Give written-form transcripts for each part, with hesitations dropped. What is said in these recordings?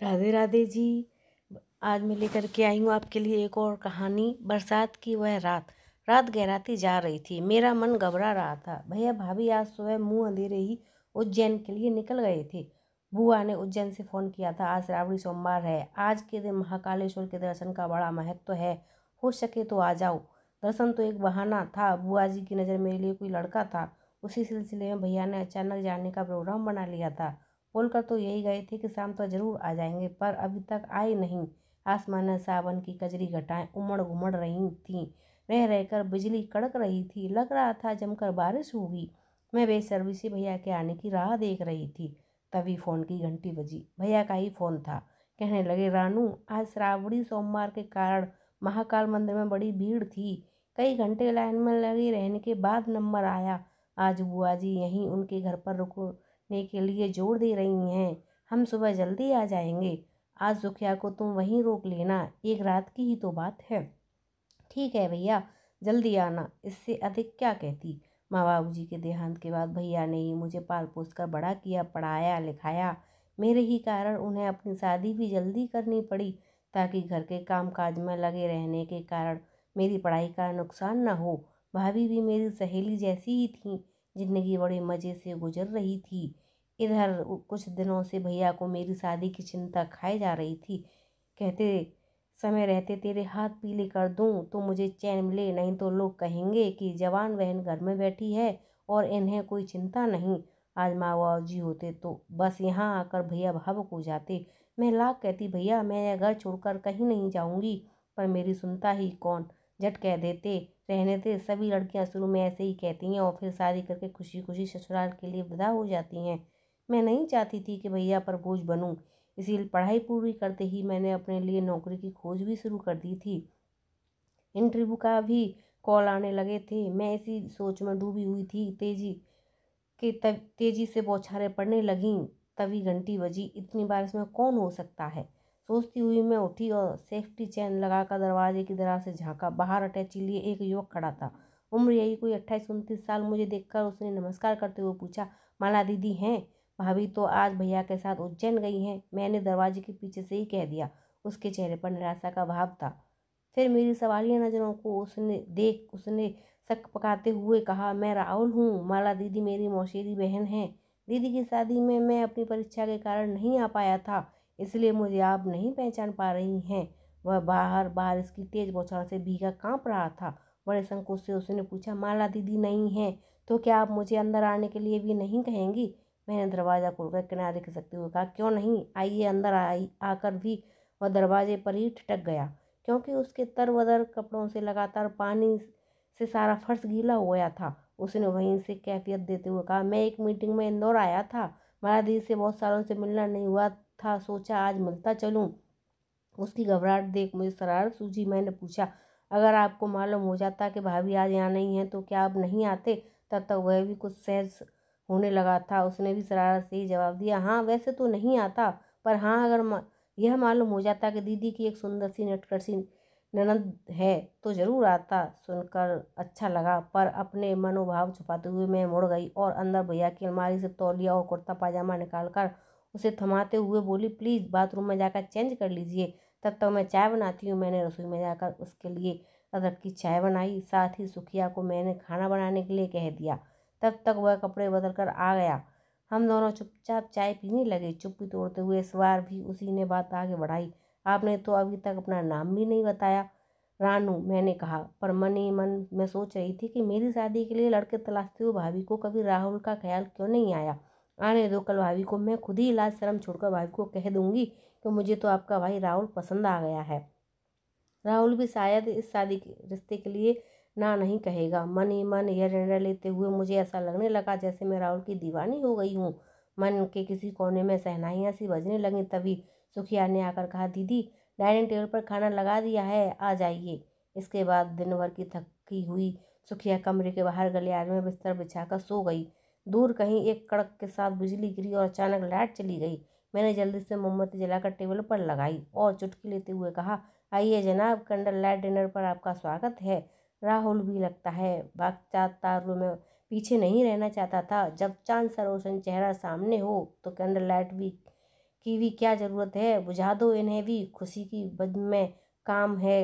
राधे राधे जी। आज मैं लेकर के आई हूँ आपके लिए एक और कहानी। बरसात की वह रात। रात गहराती जा रही थी। मेरा मन घबरा रहा था। भैया भाभी आज सुबह मुंह अंधेरे ही उज्जैन के लिए निकल गए थे। बुआ ने उज्जैन से फ़ोन किया था। आज श्रावणी सोमवार है। आज के दिन महाकालेश्वर के दर्शन का बड़ा महत्व है। हो सके तो आ जाओ। दर्शन तो एक बहाना था। बुआ जी की नज़र मेरे लिए कोई लड़का था। उसी सिलसिले में भैया ने अचानक जाने का प्रोग्राम बना लिया था। बोलकर तो यही गए थे कि शाम तक जरूर आ जाएंगे, पर अभी तक आए नहीं। आसमान में सावन की कजरी घटाएं उमड़ घुमड़ रही थीं। रह रहकर बिजली कड़क रही थी। लग रहा था जमकर बारिश होगी। मैं बेसब्री से भैया के आने की राह देख रही थी। तभी फ़ोन की घंटी बजी। भैया का ही फ़ोन था। कहने लगे, रानू, आज श्रावणी सोमवार के कारण महाकाल मंदिर में बड़ी भीड़ थी। कई घंटे लाइन में लगे रहने के बाद नंबर आया। आज बुआ जी यहीं उनके घर पर रुकने के लिए जोर दे रही हैं। हम सुबह जल्दी आ जाएंगे। आज सुखिया को तुम वहीं रोक लेना। एक रात की ही तो बात है। ठीक है भैया, जल्दी आना। इससे अधिक क्या कहती। माँ बाबू जी के देहांत के बाद भैया ने ही मुझे पाल पोस कर बड़ा किया, पढ़ाया लिखाया। मेरे ही कारण उन्हें अपनी शादी भी जल्दी करनी पड़ी, ताकि घर के काम काज में लगे रहने के कारण मेरी पढ़ाई का नुकसान न हो। भाभी भी मेरी सहेली जैसी ही थी। जिंदगी बड़े मज़े से गुजर रही थी। इधर कुछ दिनों से भैया को मेरी शादी की चिंता खाई जा रही थी। कहते, समय रहते तेरे हाथ पीले कर दूं तो मुझे चैन मिले, नहीं तो लोग कहेंगे कि जवान बहन घर में बैठी है और इन्हें कोई चिंता नहीं। आज माँ बाबू जी होते तो बस यहाँ आकर भैया भावुक हो जाते। मैं लाख कहती भैया मैं यह घर छोड़कर कहीं नहीं जाऊंगी, पर मेरी सुनता ही कौन। झट कह देते, रहने दे। सभी लड़कियां शुरू में ऐसे ही कहती हैं और फिर शादी करके खुशी खुशी ससुराल के लिए विदा हो जाती हैं। मैं नहीं चाहती थी कि भैया पर बोझ बनूं। इसीलिए पढ़ाई पूरी करते ही मैंने अपने लिए नौकरी की खोज भी शुरू कर दी थी। इंटरव्यू का भी कॉल आने लगे थे। मैं इसी सोच में डूबी हुई थी। तेजी से बौछारें पड़ने लगीं। तभी घंटी बजी। इतनी बारिश में कौन हो सकता है, सोचती हुई मैं उठी और सेफ्टी चेन लगाकर दरवाजे की दरार से झांका। बाहर अटैची लिए एक युवक खड़ा था। उम्र यही कोई 28-29 साल। मुझे देखकर उसने नमस्कार करते हुए पूछा, माला दीदी हैं? भाभी तो आज भैया के साथ उज्जैन गई हैं। मैंने दरवाजे के पीछे से ही कह दिया। उसके चेहरे पर निराशा का भाव था। फिर मेरी सवालिया नज़रों को उसने शक पकाते हुए कहा, मैं राहुल हूँ। माला दीदी मेरी मौसेरी बहन है। दीदी की शादी में मैं अपनी परीक्षा के कारण नहीं आ पाया था, इसलिए मुझे आप नहीं पहचान पा रही हैं। वह बाहर बारिश की तेज बौछार से भीगा कांप रहा था। बड़े संकोच से उसने पूछा, माला दीदी नहीं है तो क्या आप मुझे अंदर आने के लिए भी नहीं कहेंगी? मैंने दरवाज़ा खोलकर किनारे खिसकते हुए कहा, क्यों नहीं, आइए अंदर। आकर भी वह दरवाजे पर ही ठिठक गया, क्योंकि उसके तरबदर कपड़ों से लगातार पानी से सारा फर्श गीला हो गया था। उसने वहीं से कैफियत देते हुए कहा, मैं एक मीटिंग में इंदौर आया था। माला दीदी से बहुत सालों से मिलना नहीं हुआ था, सोचा आज मिलता चलूं। उसकी घबराहट देख मुझे शरारत सूझी। मैंने पूछा, अगर आपको मालूम हो जाता कि भाभी आज यहाँ नहीं है तो क्या आप नहीं आते? तब तक वह भी कुछ सहज होने लगा था। उसने भी शरारत से ही जवाब दिया, हाँ वैसे तो नहीं आता, पर हाँ अगर यह मालूम हो जाता कि दीदी की एक सुंदर सी नटखट सी ननद है तो ज़रूर आता। सुनकर अच्छा लगा, पर अपने मनोभाव छुपाते हुए मैं मुड़ गई और अंदर भैया की अलमारी से तौलिया और कुर्ता पाजामा निकालकर उसे थमाते हुए बोली, प्लीज़ बाथरूम में जाकर चेंज कर लीजिए, तब तक मैं चाय बनाती हूँ। मैंने रसोई में जाकर उसके लिए अदरक की चाय बनाई। साथ ही सुखिया को मैंने खाना बनाने के लिए कह दिया। तब तक वह कपड़े बदल कर आ गया। हम दोनों चुपचाप चाय पीने लगे। चुप्पी तोड़ते हुए इस बार भी उसी ने बात आगे बढ़ाई, आपने तो अभी तक अपना नाम भी नहीं बताया। रानू, मैंने कहा, पर मन ही मन में सोच रही थी कि मेरी शादी के लिए लड़के तलाशते हुए भाभी को कभी राहुल का ख्याल क्यों नहीं आया। आने दो, कल भाभी को मैं खुद ही इलाज शर्म छोड़कर भाभी को कह दूंगी कि मुझे तो आपका भाई राहुल पसंद आ गया है। राहुल भी शायद इस शादी के रिश्ते के लिए ना नहीं कहेगा। मन ही मन यह निर्णय लेते हुए मुझे ऐसा लगने लगा जैसे मैं राहुल की दीवानी हो गई हूँ। मन के किसी कोने में शहनाइयाँ सी बजने लगी। तभी सुखिया ने आकर कहा, दीदी डाइनिंग टेबल पर खाना लगा दिया है, आ जाइए। इसके बाद दिन भर की थकी हुई सुखिया कमरे के बाहर गलियारे में बिस्तर बिछाकर सो गई। दूर कहीं एक कड़क के साथ बिजली गिरी और अचानक लाइट चली गई। मैंने जल्दी से मोमबत्ती जलाकर टेबल पर लगाई और चुटकी लेते हुए कहा, आइए जनाब, कैंडल लाइट डिनर पर आपका स्वागत है। राहुल भी लगता है वाकचातुर्य में पीछे नहीं रहना चाहता था। जब चांद सा रोशन चेहरा सामने हो तो कैंडल लाइट भी की भी क्या ज़रूरत है, बुझा दो इन्हें भी, खुशी की बद में काम है,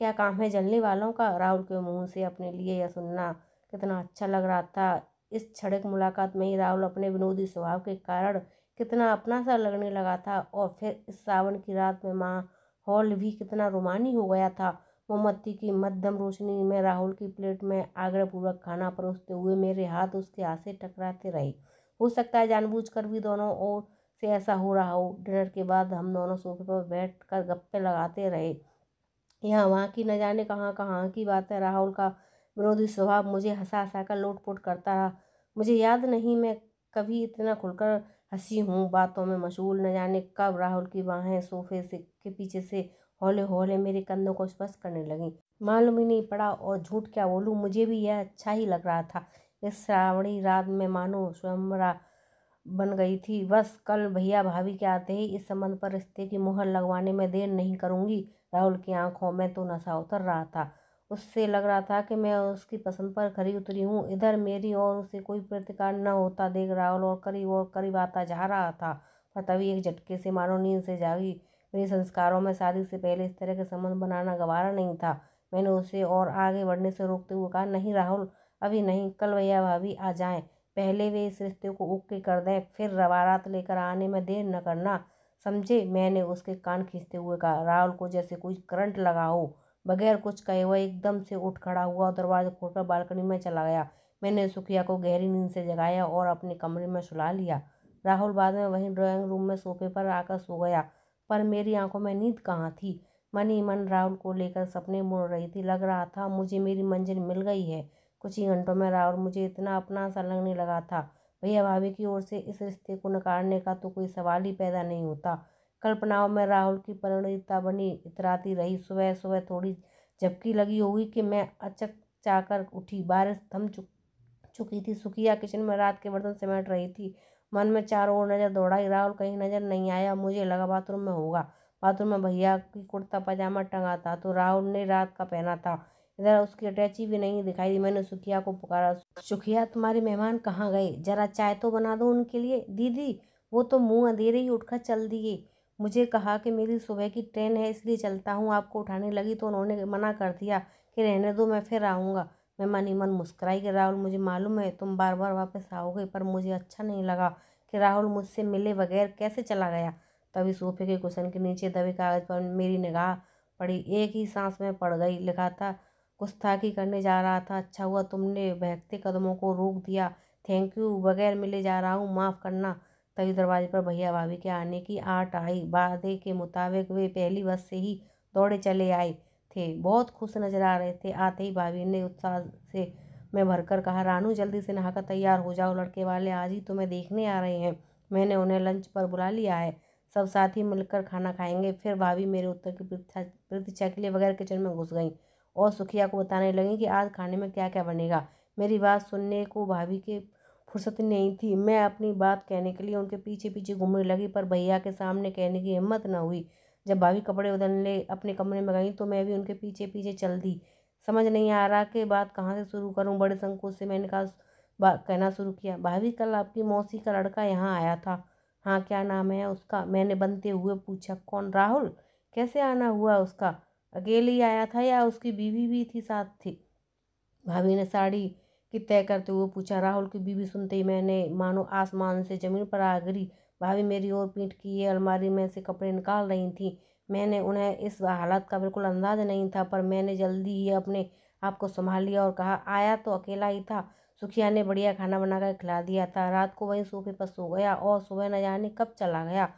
क्या काम है जलने वालों का। राहुल के मुंह से अपने लिए यह सुनना कितना अच्छा लग रहा था। इस क्षणिक मुलाकात में ही राहुल अपने विनोदी स्वभाव के कारण कितना अपना सा लगने लगा था। और फिर इस सावन की रात में माहौल भी कितना रोमानी हो गया था। मोमबत्ती की मध्यम रोशनी में राहुल की प्लेट में आग्रहपूर्वक खाना परोसते हुए मेरे हाथ उसके हाथ से टकराते रहे। हो सकता है जानबूझकर भी दोनों ओर से ऐसा हो रहा हो। डिनर के बाद हम दोनों सोफे पर बैठकर गप्पे लगाते रहे। यहाँ वहाँ की न जाने कहाँ कहाँ की बातें। राहुल का विनोदी स्वभाव मुझे हंसा हंसा कर लोटपोट करता रहा। मुझे याद नहीं मैं कभी इतना खुलकर हंसी हूँ। बातों में मशगूल न जाने कब राहुल की बाहें सोफे से के पीछे से हौले हौले मेरे कंधों को स्पर्श करने लगी। मालूम ही नहीं पड़ा, और झूठ क्या बोलूँ, मुझे भी यह अच्छा ही लग रहा था। इस श्रावणी रात में मानो स्वयंवरा बन गई थी। बस कल भैया भाभी के आते ही इस संबंध पर रिश्ते की मुहर लगवाने में देर नहीं करूँगी। राहुल की आंखों में तो नशा उतर रहा था। उससे लग रहा था कि मैं उसकी पसंद पर खरी उतरी हूँ। इधर मेरी और उसे कोई प्रतिकार न होता देख राहुल और करीब आता जा रहा था। पर तभी एक झटके से मानो नींद से जागी। मेरे संस्कारों में शादी से पहले इस तरह के संबंध बनाना गवारा नहीं था। मैंने उसे और आगे बढ़ने से रोकते हुए कहा, नहीं राहुल, अभी नहीं, कल भैया भाभी आ जाएं, पहले वे इस रिश्ते को ओके कर दें, फिर बारात लेकर आने में देर न करना, समझे। मैंने उसके कान खींचते हुए कहा। राहुल को जैसे कोई करंट लगा हो। बगैर कुछ कहे वह एकदम से उठ खड़ा हुआ और दरवाजा खोलकर बालकनी में चला गया। मैंने सुखिया को गहरी नींद से जगाया और अपने कमरे में सुला लिया। राहुल बाद में वहीं ड्राइंग रूम में सोफे पर आकर सो गया। पर मेरी आंखों में नींद कहाँ थी। मन ही मन राहुल को लेकर सपने मुड़ रही थी। लग रहा था मुझे मेरी मंजिल मिल गई है। कुछ ही घंटों में राहुल मुझे इतना अपना सा लगने लगा था, भैया भाभी की ओर से इस रिश्ते को नकारने का तो कोई सवाल ही पैदा नहीं होता। कल्पनाओं में राहुल की परिणीता बनी इतराती रही। सुबह सुबह थोड़ी झपकी लगी होगी कि मैं अचक चाकर उठी। बारिश थम चुकी थी। सुखिया किचन में रात के बर्तन समेट रही थी। मन में चारों ओर नजर दौड़ाई। राहुल कहीं नजर नहीं आया। मुझे लगा बाथरूम में होगा। बाथरूम में भैया की कुर्ता पजामा टंगा था तो राहुल ने रात का पहना था। इधर उसकी अटैची भी नहीं दिखाई दी। मैंने सुखिया को पुकारा, सुखिया तुम्हारे मेहमान कहाँ गए, जरा चाय तो बना दो उनके लिए। दीदी, वो तो मुंह अंधेरे ही उठकर चल दिए। मुझे कहा कि मेरी सुबह की ट्रेन है इसलिए चलता हूँ। आपको उठाने लगी तो उन्होंने मना कर दिया कि रहने दो, मैं फिर आऊँगा। मैं मन ही मन मुस्कुराई कि राहुल, मुझे मालूम है तुम बार बार वापस आओगे, पर मुझे अच्छा नहीं लगा कि राहुल मुझसे मिले बगैर कैसे चला गया। तभी सोफे के कुशन के नीचे दबे कागज पर मेरी निगाह पड़ी। एक ही सांस में पड़ गई। लिखा था, गुस्ताखी करने जा रहा था, अच्छा हुआ तुमने बहकते कदमों को रोक दिया। थैंक यू, बगैर मिले जा रहा हूँ, माफ़ करना। तभी दरवाजे पर भैया भाभी के आने की आट आई। वादे के मुताबिक वे पहली बस से ही दौड़े चले आए थे। बहुत खुश नजर आ रहे थे। आते ही भाभी ने उत्साह से मैं भरकर कहा, रानू जल्दी से नहाकर तैयार हो जाओ, लड़के वाले आज ही तुम्हें देखने आ रहे हैं। मैंने उन्हें लंच पर बुला लिया है, सब साथ ही मिलकर खाना खाएंगे। फिर भाभी मेरे उत्तर की प्रतीक्षा के लिए बगैर किचन में घुस गई और सुखिया को बताने लगी कि आज खाने में क्या क्या बनेगा। मेरी बात सुनने को भाभी के फुर्सत नहीं थी। मैं अपनी बात कहने के लिए उनके पीछे पीछे घूमने लगी, पर भैया के सामने कहने की हिम्मत न हुई। जब भाभी कपड़े बदलने अपने कमरे में गई तो मैं भी उनके पीछे पीछे चल दी। समझ नहीं आ रहा कि बात कहाँ से शुरू करूँ। बड़े संकोच से मैंने कहना शुरू किया, भाभी कल आपकी मौसी का लड़का यहाँ आया था। हाँ, क्या नाम है उसका, मैंने बनते हुए पूछा। कौन, राहुल? कैसे आना हुआ उसका? अकेले ही आया था या उसकी बीवी भी थी साथ थी? भाभी ने साड़ी की तय करते हुए पूछा। राहुल की बीवी सुनते ही मैंने मानो आसमान से जमीन पर आ गिरी। भाभी मेरी ओर पीठ किए अलमारी में से कपड़े निकाल रही थी। मैंने उन्हें इस हालत का बिल्कुल अंदाज नहीं था, पर मैंने जल्दी ही अपने आप को संभाल लिया और कहा, आया तो अकेला ही था। सुखिया ने बढ़िया खाना बनाकर खिला दिया था। रात को वहीं सोफे पर सो गया और सुबह न जाने कब चला गया,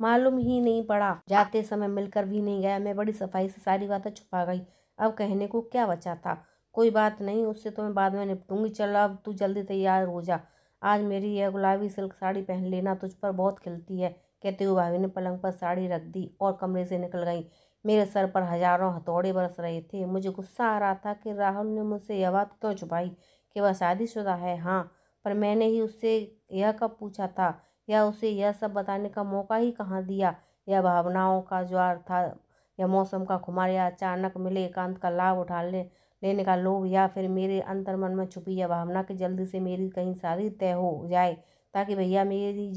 मालूम ही नहीं पड़ा। जाते समय मिलकर भी नहीं गया। मैं बड़ी सफाई से सारी बातें छुपा गई। अब कहने को क्या बचा था। कोई बात नहीं, उससे तो मैं बाद में निपटूंगी। चल अब तू जल्दी तैयार हो जा। आज मेरी यह गुलाबी सिल्क साड़ी पहन लेना, तुझ पर बहुत खिलती है। कहते हुए भाभी ने पलंग पर साड़ी रख दी और कमरे से निकल गई। मेरे सर पर हजारों हथौड़े बरस रहे थे। मुझे गुस्सा आ रहा था कि राहुल ने मुझसे यह बात क्यों छुपाई कि वह शादीशुदा है। हाँ, पर मैंने ही उससे यह कब पूछा था, या उसे यह सब बताने का मौका ही कहाँ दिया। यह भावनाओं का ज्वार था, या मौसम का खुमार, या अचानक मिले एकांत का लाभ लेने का लोभ, या फिर मेरे अंतर्मन में छुपी यह भावना कि जल्दी से मेरी कहीं शादी तय हो जाए ताकि भैया मेरी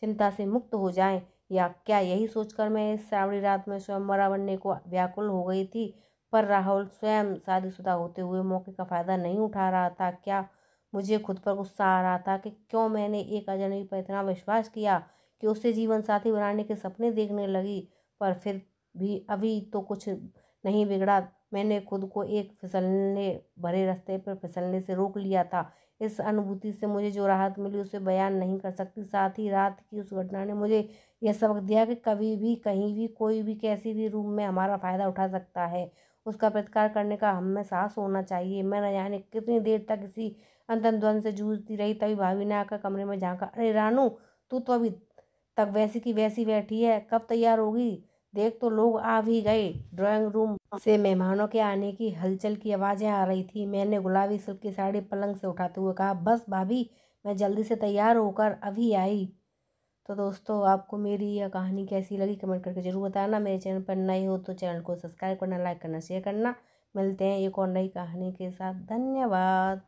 चिंता से मुक्त हो जाएं। या क्या यही सोचकर मैं इस श्रावणी रात में स्वयंवरा बनने को व्याकुल हो गई थी। पर राहुल स्वयं शादीशुदा होते हुए मौके का फ़ायदा नहीं उठा रहा था। क्या मुझे खुद पर गुस्सा आ रहा था कि क्यों मैंने एक अजनबी पर इतना विश्वास किया कि उससे जीवन साथी बनाने के सपने देखने लगी। पर फिर भी अभी तो कुछ नहीं बिगड़ा। मैंने खुद को एक फिसलने भरे रास्ते पर फिसलने से रोक लिया था। इस अनुभूति से मुझे जो राहत मिली उसे बयान नहीं कर सकती। साथ ही रात की उस घटना ने मुझे यह सबक दिया कि कभी भी कहीं भी कोई भी कैसी भी रूप में हमारा फ़ायदा उठा सकता है। उसका प्रतिकार करने का हम में साहस होना चाहिए। मैं न जाने कितनी देर तक इसी अंतर्द्वंद से जूझती रही। तभी भाभी ने आकर कमरे में झाँका। अरे रानू, तू तो अभी तक वैसी की वैसी बैठी है, कब तैयार होगी? देख तो लोग आ भी गए। ड्राइंग रूम से मेहमानों के आने की हलचल की आवाज़ें आ रही थी। मैंने गुलाबी सिल्क की साड़ी पलंग से उठाते हुए कहा, बस भाभी, मैं जल्दी से तैयार होकर अभी आई। तो दोस्तों, आपको मेरी यह कहानी कैसी लगी कमेंट करके ज़रूर बताना। मेरे चैनल पर नए हो तो चैनल को सब्सक्राइब करना, लाइक करना, शेयर करना। मिलते हैं एक और नई कहानी के साथ। धन्यवाद।